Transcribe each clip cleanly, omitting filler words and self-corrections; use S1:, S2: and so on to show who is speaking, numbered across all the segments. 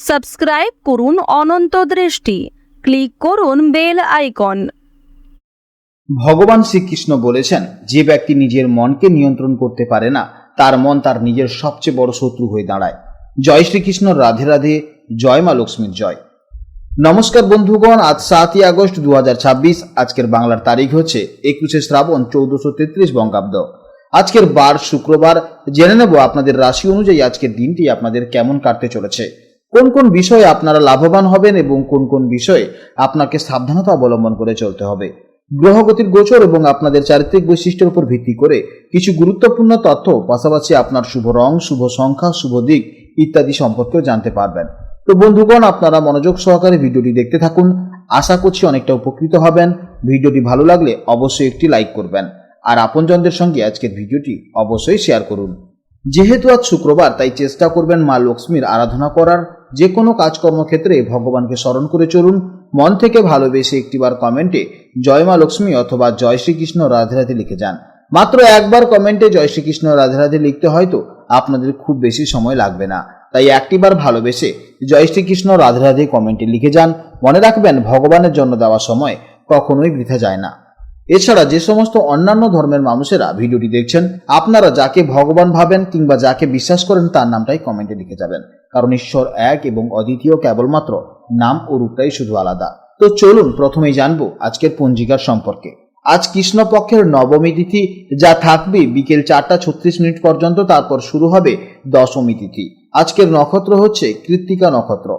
S1: Subscribe করুন অনন্ত দৃষ্টি, click করুন বেল আইকন।
S2: ভগবান শ্রীকৃষ্ণ বলেছেন, যে ব্যক্তি নিজের মনকে নিয়ন্ত্রণ করতে পারে না, তার মন তার নিজের সবচেয়ে বড় শত্রু হয়ে দাঁড়ায়। জয় শ্রীকৃষ্ণ, রাধে রাধে, জয় মা লক্ষ্মীর জয়। নমস্কার বন্ধুগণ, আজ 7ই আগস্ট 2026। আজকের বাংলার তারিখ হচ্ছে 21শে শ্রাবণ 1433 বঙ্গাব্দ। আজকের বার শুক্রবার। জেনে নেব আপনাদের রাশি অনুযায়ী আজকের দিনটি আপনাদের কেমন কাটতে চলেছে, কোন কোন বিষয়ে আপনারা লাভবান হবেন এবং কোন কোন বিষয়ে আপনাকে সাবধানতা অবলম্বন করে চলতে হবে। গ্রহগতির গোচর এবং আপনাদের চারিত্রিক বৈশিষ্ট্যের উপর ভিত্তি করে কিছু গুরুত্বপূর্ণ তথ্য, পাশাপাশি আপনার শুভ রং, শুভ সংখ্যা, শুভ দিক ইত্যাদি সম্পর্কেও জানতে পারবেন। তো বন্ধুগণ, আপনারা মনোযোগ সহকারে ভিডিওটি দেখতে থাকুন। আশা করছি অনেকটা উপকৃত হবেন। ভিডিওটি ভালো লাগলে অবশ্যই একটি লাইক করবেন আর আপনজনদের সঙ্গে আজকের ভিডিওটি অবশ্যই শেয়ার করুন। যেহেতু আজ শুক্রবার, তাই চেষ্টা করবেন মা লক্ষ্মীর আরাধনা করার। যে কোনো কাজকর্ম ক্ষেত্রে ভগবানকে স্মরণ করে চলুন। মন থেকে ভালোবেসে একটিবার কমেন্টে জয় মা লক্ষ্মী অথবা জয় শ্রীকৃষ্ণ রাধে রাধে লিখে যান। মাত্র একবার কমেন্টে জয় শ্রীকৃষ্ণ রাধে রাধে লিখতে হয়তো আপনাদের খুব বেশি সময় লাগবে না, তাই একটিবার ভালোবেসে জয় শ্রীকৃষ্ণ রাধে রাধে কমেন্টে লিখে যান। মনে রাখবেন, ভগবানের জন্য দেওয়া সময় কখনোই বৃথা যায় না। এছাড়া যে সমস্ত অন্যান্য ধর্মের মানুষেরা ভিডিওটি দেখছেন, আপনারা যাকে ভগবান ভাবেন কিংবা যাকে বিশ্বাস করেন তার নামটাই কমেন্টে লিখে যাবেন, কারণ ঈশ্বর এক এবং অদ্বিতীয়, কেবলমাত্র নাম ও রূপটাই শুধু আলাদা। তো চলুন প্রথমেই জানবো আজকের পঞ্জিকার সম্পর্কে। আজ কৃষ্ণপক্ষের নবমী তিথি, যা থাকবে বিকেল 4টা 36 পর্যন্ত, তারপর শুরু হবে দশমী তিথি। আজকের নক্ষত্র হচ্ছে কৃত্তিকা নক্ষত্র,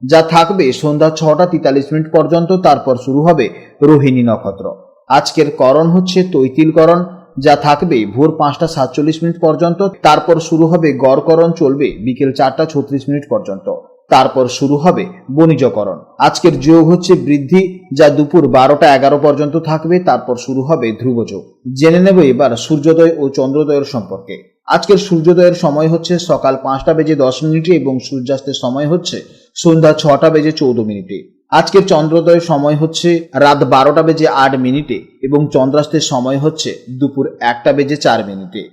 S2: যা থাকবে সন্ধ্যা 6টা 43 পর্যন্ত, তারপর শুরু হবে রোহিণী নক্ষত্র। আজকের করণ হচ্ছে তৈতিলকরণ, যা থাকবে ভোর 5টা 47 পর্যন্ত, তারপর শুরু হবে গড়করণ, চলবে বিকেল 4টা 36 পর্যন্ত, তারপর শুরু হবে বণিজকরণ। আজকের যোগ হচ্ছে বৃদ্ধি, যা দুপুর 12টা 11 পর্যন্ত থাকবে, তারপর শুরু হবে ধ্রুবযোগ। জেনে নেব এবার সূর্যোদয় ও চন্দ্রোদয়ের সম্পর্কে। আজকের সূর্যোদয়ের সময় হচ্ছে সকাল 5টা 10 এবং সূর্যাস্তের সময় হচ্ছে সন্ধ্যা 6টা 14। আজকের চন্দ্রোদয়ের সময় হচ্ছে রাত 12টা 8 এবং চন্দ্রাস্তের সময় হচ্ছে দুপুর 1টা 4।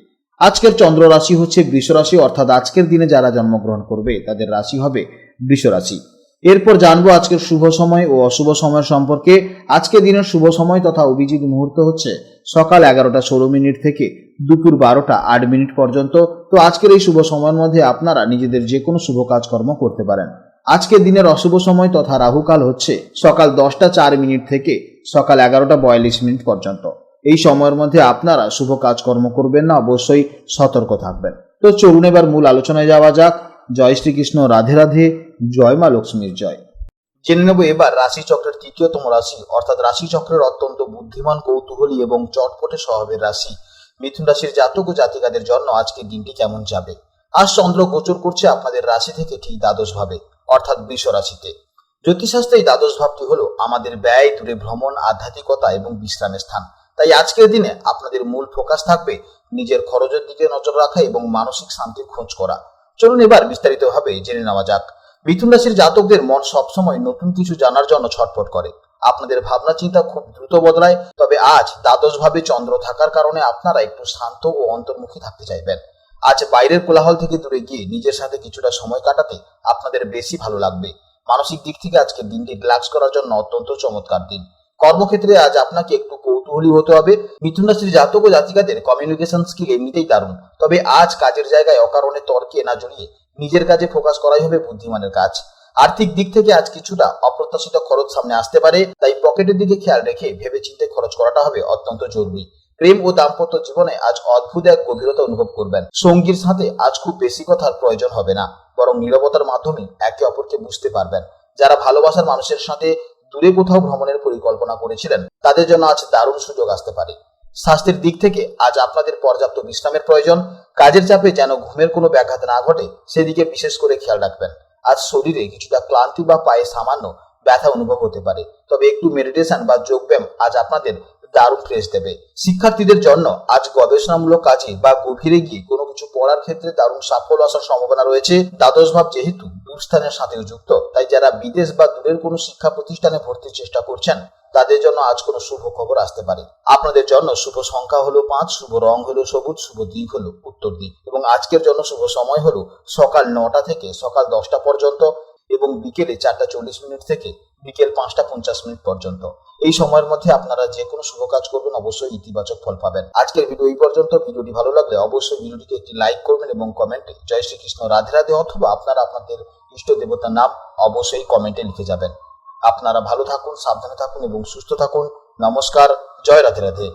S2: আজকের চন্দ্র রাশি হচ্ছে বৃষ রাশি, অর্থাৎ আজকের দিনে যারা জন্মগ্রহণ করবে তাদের রাশি হবে বৃষ রাশি। এরপর জানবো আজকের শুভ সময় ও অশুভ সময়ের সম্পর্কে। আজকের দিনের শুভ সময় তথা অভিজিৎ মুহূর্ত হচ্ছে সকাল 11টা 16 থেকে দুপুর 12টা 8 পর্যন্ত। তো আজকের এই শুভ সময়ের মধ্যে আপনারা নিজেদের যে কোনো শুভ কাজকর্ম করতে পারেন। আজকের দিনের অশুভ সময় তথা রাহুকাল হচ্ছে সকাল 10টা 4 থেকে সকাল 11টা 42 পর্যন্ত। এই সময়ের মধ্যে আপনারা শুভ কাজকর্ম করবেন না, অবশ্যই সতর্ক থাকবেন। তো চলুন এবার মূল আলোচনায় যাওয়া যাক। জয় শ্রীকৃষ্ণ, রাধে রাধে, জয় মা লক্ষ্মীর জয়। জেনে নেব এবার রাশিচক্রের তৃতীয়তম রাশি, অর্থাৎ রাশিচক্রের অত্যন্ত বুদ্ধিমান, কৌতূহলী এবং চটপটে স্বভাবের রাশি মিথুন রাশির জাতক ও জাতিকাদের জন্য আজকের দিনটি কেমন যাবে। আজ চন্দ্র গোচর করছে আপনাদের রাশি থেকে ঠিক দ্বাদশ ভাবে, অর্থাৎ বৃষ রাশিতে। জ্যোতিষশাস্ত্রে এই দ্বাদশ ভাবটি হলো আমাদের ব্যয়, দূরে ভ্রমণ, আধ্যাত্মিকতা এবং বিশ্রামের স্থান। তাই আজকের দিনে আপনাদের মূল ফোকাস থাকবে নিজের খরচের দিকে নজর রাখা এবং মানসিক শান্তির খোঁজ করা। চলুন এবার বিস্তারিতভাবে জেনে নেওয়া যাক। মিথুন রাশির জাতকদের মন সবসময় নতুন কিছু জানার জন্য ছটফট করে। আপনাদের ভাবনা চিন্তা খুব দ্রুত বদলায়, তবে আজ দ্বাদশ ভাবে চন্দ্র থাকার কারণে আপনারা একটু শান্ত ও অন্তর্মুখী থাকতে চাইবেন। আজ বাইরের কোলাহল থেকে দূরে গিয়ে নিজের সাথে কিছুটা সময় কাটাতে আপনাদের বেশি ভালো লাগবে। মানসিক দিক থেকে আজকের দিনটি রিল্যাক্স করার জন্য অত্যন্ত চমৎকার দিন। কর্মক্ষেত্রে আজ আপনাকে একটু কৌতূহলী হতে হবে। মিথুন রাশির জাতক ও জাতিকাদের কমিউনিকেশন স্কিল এমনিতেই দারুণ, তবে আজ কাজের জায়গায় অকারণে তর্কে না জড়িয়ে নিজের কাজে ফোকাস করাই হবে বুদ্ধিমানের কাজ। আর্থিক দিক থেকে আজ কিছুটা অপ্রত্যাশিত খরচ সামনে আসতে পারে, তাই পকেটের দিকে খেয়াল রেখে ভেবেচিন্তে খরচ করাটা হবে অত্যন্ত জরুরি। প্রেম ও দাম্পত্য জীবনে আজ অদ্ভুত এক গভীরতা অনুভব করবেন। সঙ্গীর সাথে আজ খুব বেশি কথার প্রয়োজন হবে না, বরং নীরবতার মাধ্যমে একে অপরকে বুঝতে পারবেন। যারা ভালোবাসার মানুষের সাথে দূরে কোথাও ভ্রমণের পরিকল্পনা করেছিলেন, তাদের জন্য আজ দারুণ সুযোগ আসতে পারে। স্বাস্থ্যের দিক থেকে আজ আপনাদের পর্যাপ্ত বিশ্রামের প্রয়োজন। কাজের চাপে যেন ঘুমের কোনো ব্যাঘাত না ঘটে, সেদিকে বিশেষ করে খেয়াল রাখবেন। আজ শরীরে কিছুটা ক্লান্তি বা পায়ে সামান্য ব্যথা অনুভব হতে পারে, তবে একটু মেডিটেশন বা যোগব্যায়াম আজ আপনাদের দারুণ ফ্রেশ দেবে। শিক্ষার্থীদের জন্য আজ গবেষণামূলক কাজে বা গভীরে গিয়ে কোনো কিছু পড়ার ক্ষেত্রে দারুণ সাফল্য আসার সম্ভাবনা রয়েছে। দ্বাদশ ভাব যেহেতু দূরস্থানের সাথেও যুক্ত, তাই যারা বিদেশ বা দূরের কোনো শিক্ষা প্রতিষ্ঠানে ভর্তির চেষ্টা করছেন, তাদের জন্য আজ কোনো শুভ খবর আসতে পারে। আপনাদের জন্য শুভ সংখ্যা হলো 5, শুভ রং হলো সবুজ, শুভ দিক হলো উত্তর দিক এবং আজকের জন্য শুভ সময় হলো সকাল 9টা থেকে সকাল 10টা পর্যন্ত এবং বিকেলে 4:40 থেকে বিকেল 5:50 পর্যন্ত। এই সময়ের মধ্যে আপনারা যে কোনো শুভ কাজ করবেন, অবশ্যই ইতিবাচক ফল পাবেন। আজকের ভিডিও এই পর্যন্ত। ভিডিওটি ভালো লাগলে অবশ্যই ভিডিওটিকে একটি লাইক করবেন এবং কমেন্টে জয় শ্রীকৃষ্ণ, রাধে রাধে অথবা আপনারা আপনাদের ইষ্ট দেবতার নাম অবশ্যই কমেন্টে লিখে যাবেন। আপনারা ভালো থাকুন, সাবধানে থাকুন এবং সুস্থ থাকুন। নমস্কার, জয় রাধে রাধে।